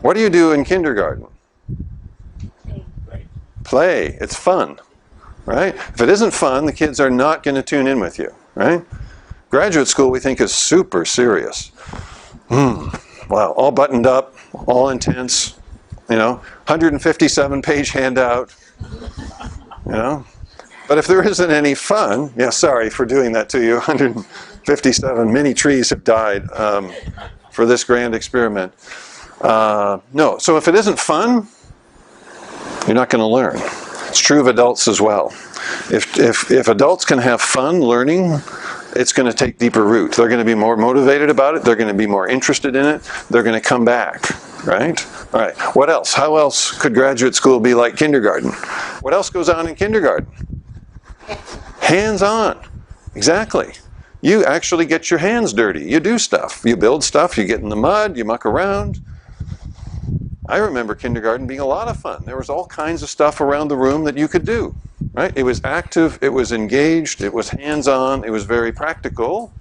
What do you do in kindergarten? Play. It's fun, right? If it isn't fun, the kids are not going to tune in with you, right? Graduate school we think is super serious. Wow, all buttoned up, all intense, 157-page handout, But if there isn't any fun, sorry for doing that to you. 157 many trees have died for this grand experiment. No, so if it isn't fun, you're not going to learn. It's true of adults as well. If adults can have fun learning, it's going to take deeper root. They're going to be more motivated about it. They're going to be more interested in it. They're going to come back, right? All right, what else? How else could graduate school be like kindergarten? What else goes on in kindergarten? Hands-on. Exactly. You actually get your hands dirty. You do stuff. You build stuff. You get in the mud. You muck around. I remember kindergarten being a lot of fun. There was all kinds of stuff around the room that you could do, right? It was active. It was engaged. It was hands-on. It was very practical,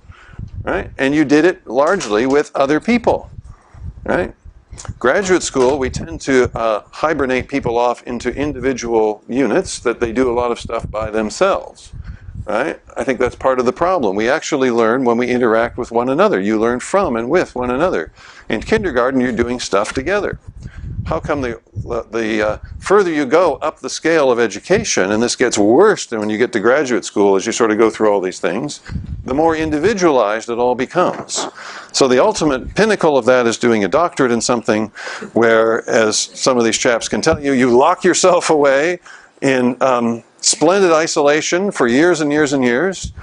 right? And you did it largely with other people, right? Graduate school, we tend to hibernate people off into individual units that they do a lot of stuff by themselves, right? I think that's part of the problem. We actually learn when we interact with one another. You learn from and with one another. In kindergarten, you're doing stuff together. How come the further you go up the scale of education, and this gets worse than when you get to graduate school as you sort of go through all these things, the more individualized it all becomes. So the ultimate pinnacle of that is doing a doctorate in something where, as some of these chaps can tell you, you lock yourself away in splendid isolation for years and years and years,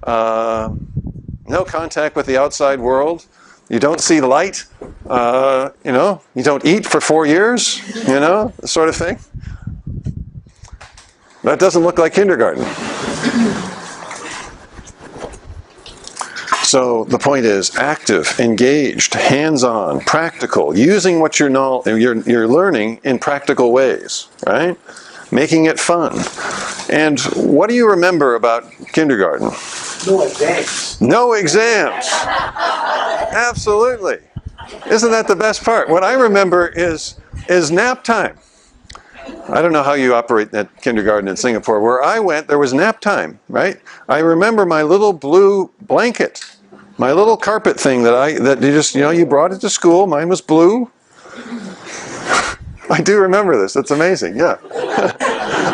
no contact with the outside world. You don't see light, you don't eat for 4 years, the sort of thing. That doesn't look like kindergarten. So the point is active, engaged, hands-on, practical, using what you're learning in practical ways, right? Making it fun. And what do you remember about kindergarten? No exams. No exams. Absolutely. Isn't that the best part? What I remember is nap time. I don't know how you operate at kindergarten in Singapore. Where I went, there was nap time, right? I remember my little blue blanket, my little carpet thing that you just, you brought it to school. Mine was blue. I do remember this. It's amazing, yeah.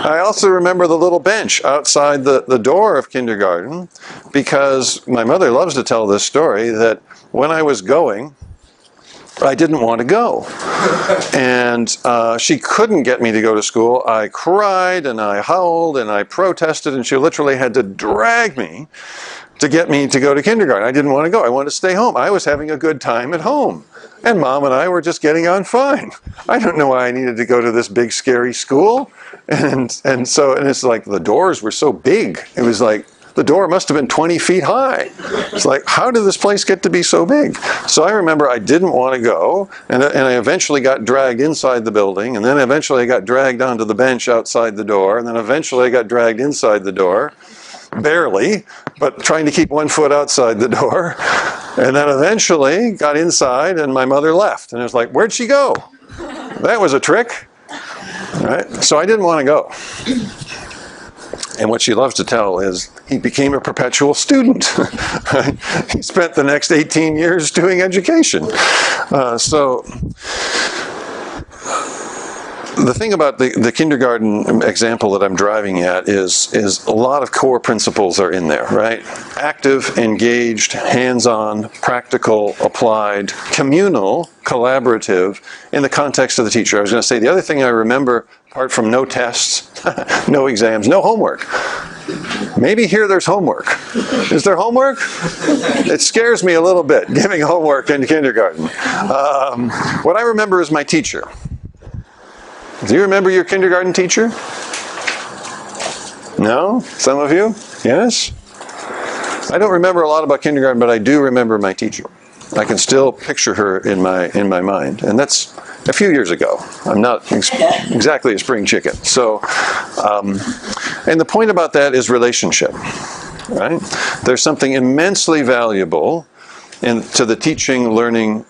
I also remember the little bench outside the door of kindergarten, because my mother loves to tell this story that when I was going, I didn't want to go. And she couldn't get me to go to school. I cried and I howled and I protested, and she literally had to drag me to get me to go to kindergarten. I didn't want to go. I wanted to stay home. I was having a good time at home. And Mom and I were just getting on fine. I don't know why I needed to go to this big, scary school. And it's like the doors were so big. It was like the door must have been 20 feet high. It's like, how did this place get to be so big? So I remember I didn't want to go, and I eventually got dragged inside the building, and then eventually I got dragged onto the bench outside the door, and then eventually I got dragged inside the door. Barely, but trying to keep one foot outside the door. And then eventually got inside, and my mother left. And it was like, where'd she go? That was a trick. Right? So I didn't want to go. And what she loves to tell is he became a perpetual student. Right? He spent the next 18 years doing education. The thing about the kindergarten example that I'm driving at is a lot of core principles are in there, right? Active, engaged, hands-on, practical, applied, communal, collaborative in the context of the teacher. I was going to say the other thing I remember, apart from no tests, no exams, no homework. Maybe here there's homework. Is there homework? It scares me a little bit, giving homework in kindergarten. What I remember is my teacher. Do you remember your kindergarten teacher? No? Some of you? Yes? I don't remember a lot about kindergarten, but I do remember my teacher. I can still picture her in my mind. And that's a few years ago. I'm not exactly a spring chicken. So, and the point about that is relationship. Right? There's something immensely valuable to the teaching learning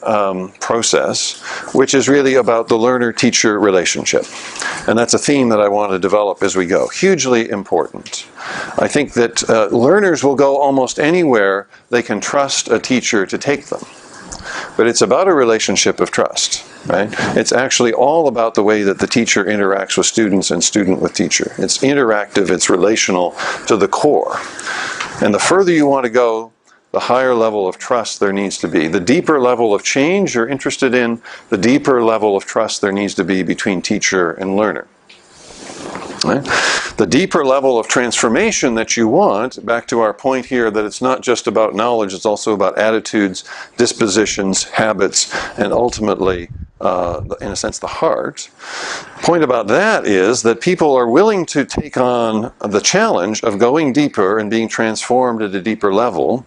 process, which is really about the learner-teacher relationship. And that's a theme that I want to develop as we go. Hugely important. I think that learners will go almost anywhere they can trust a teacher to take them. But it's about a relationship of trust, right? It's actually all about the way that the teacher interacts with students and student with teacher. It's interactive, it's relational to the core. And the further you want to go, the higher level of trust there needs to be. The deeper level of change you're interested in, the deeper level of trust there needs to be between teacher and learner. Right? The deeper level of transformation that you want, back to our point here that it's not just about knowledge, it's also about attitudes, dispositions, habits, and ultimately, in a sense, the heart. Point about that is that people are willing to take on the challenge of going deeper and being transformed at a deeper level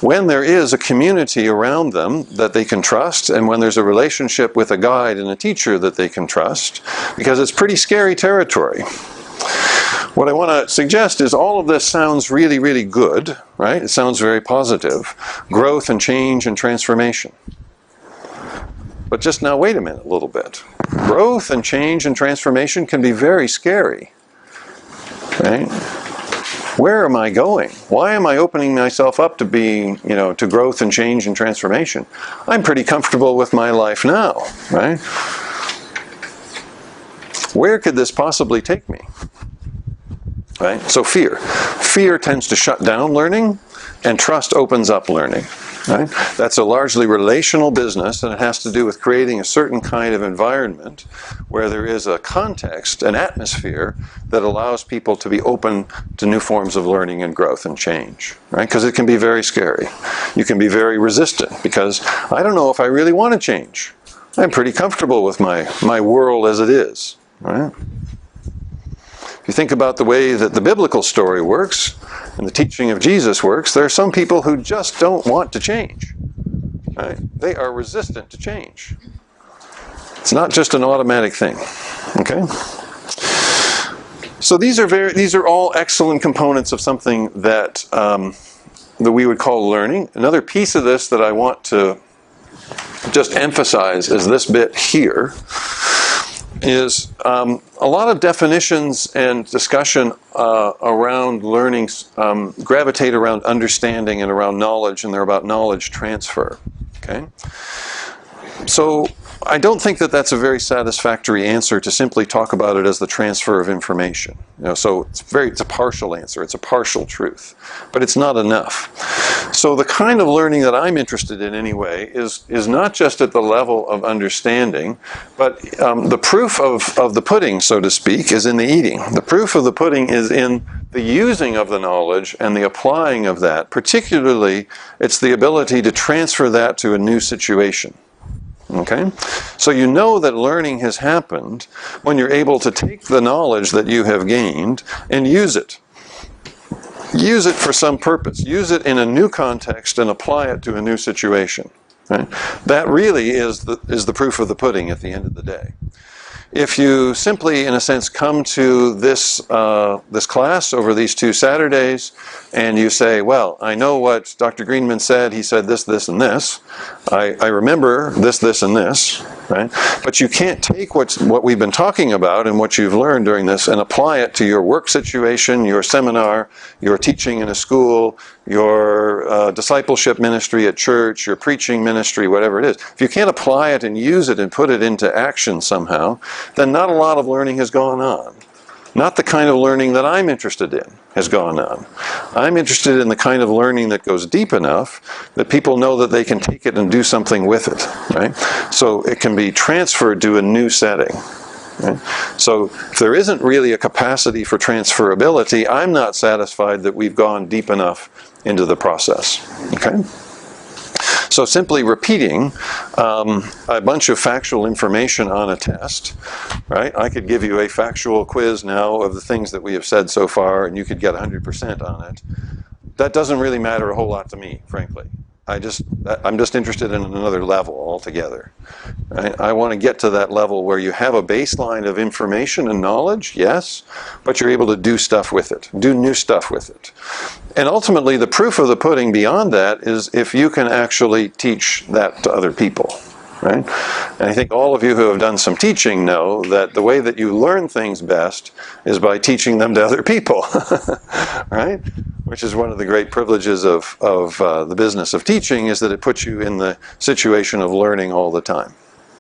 when there is a community around them that they can trust, and when there's a relationship with a guide and a teacher that they can trust, because it's pretty scary territory. What I want to suggest is all of this sounds really, really good, right? It sounds very positive. Growth and change and transformation. But just now, wait a minute a little bit. Growth and change and transformation can be very scary, right? Where am I going? Why am I opening myself up to being, to growth and change and transformation? I'm pretty comfortable with my life now, right? Where could this possibly take me? Right? So fear. Fear tends to shut down learning, and trust opens up learning. Right? That's a largely relational business, and it has to do with creating a certain kind of environment where there is a context, an atmosphere that allows people to be open to new forms of learning and growth and change. Right? Because it can be very scary. You can be very resistant because I don't know if I really want to change. I'm pretty comfortable with my world as it is. Right? If you think about the way that the biblical story works and the teaching of Jesus works, there are some people who just don't want to change. Right? They are resistant to change. It's not just an automatic thing. Okay? So these are all excellent components of something that we would call learning. Another piece of this that I want to just emphasize is this bit here. Is a lot of definitions and discussion around learning gravitate around understanding and around knowledge, and they're about knowledge transfer. Okay? So I don't think that that's a very satisfactory answer to simply talk about it as the transfer of information. So it's a partial answer. It's a partial truth, but it's not enough. So the kind of learning that I'm interested in anyway is not just at the level of understanding, but the proof of the pudding, so to speak, is in the eating. The proof of the pudding is in the using of the knowledge and the applying of that. Particularly, it's the ability to transfer that to a new situation. Okay? So you know that learning has happened when you're able to take the knowledge that you have gained and use it. Use it for some purpose. Use it in a new context and apply it to a new situation. Right? That really is the proof of the pudding at the end of the day. If you simply, in a sense, come to this class over these 2 Saturdays and you say, well, I know what Dr. Greenman said. He said this, this, and this. I remember this, this, and this. Right? But you can't take what we've been talking about and what you've learned during this and apply it to your work situation, your seminar, your teaching in a school, your discipleship ministry at church, your preaching ministry, whatever it is. If you can't apply it and use it and put it into action somehow, then not a lot of learning has gone on. Not the kind of learning that I'm interested in has gone on. I'm interested in the kind of learning that goes deep enough that people know that they can take it and do something with it. Right? So it can be transferred to a new setting. Right? So if there isn't really a capacity for transferability, I'm not satisfied that we've gone deep enough into the process. Okay? So simply repeating a bunch of factual information on a test, right? I could give you a factual quiz now of the things that we have said so far, and you could get 100% on it. That doesn't really matter a whole lot to me, frankly. I'm just interested in another level altogether. Right? I want to get to that level where you have a baseline of information and knowledge, yes, but you're able to do stuff with it, do new stuff with it. And ultimately, the proof of the pudding beyond that is if you can actually teach that to other people. Right? And I think all of you who have done some teaching know that the way that you learn things best is by teaching them to other people, right? Which is one of the great privileges of the business of teaching, is that it puts you in the situation of learning all the time.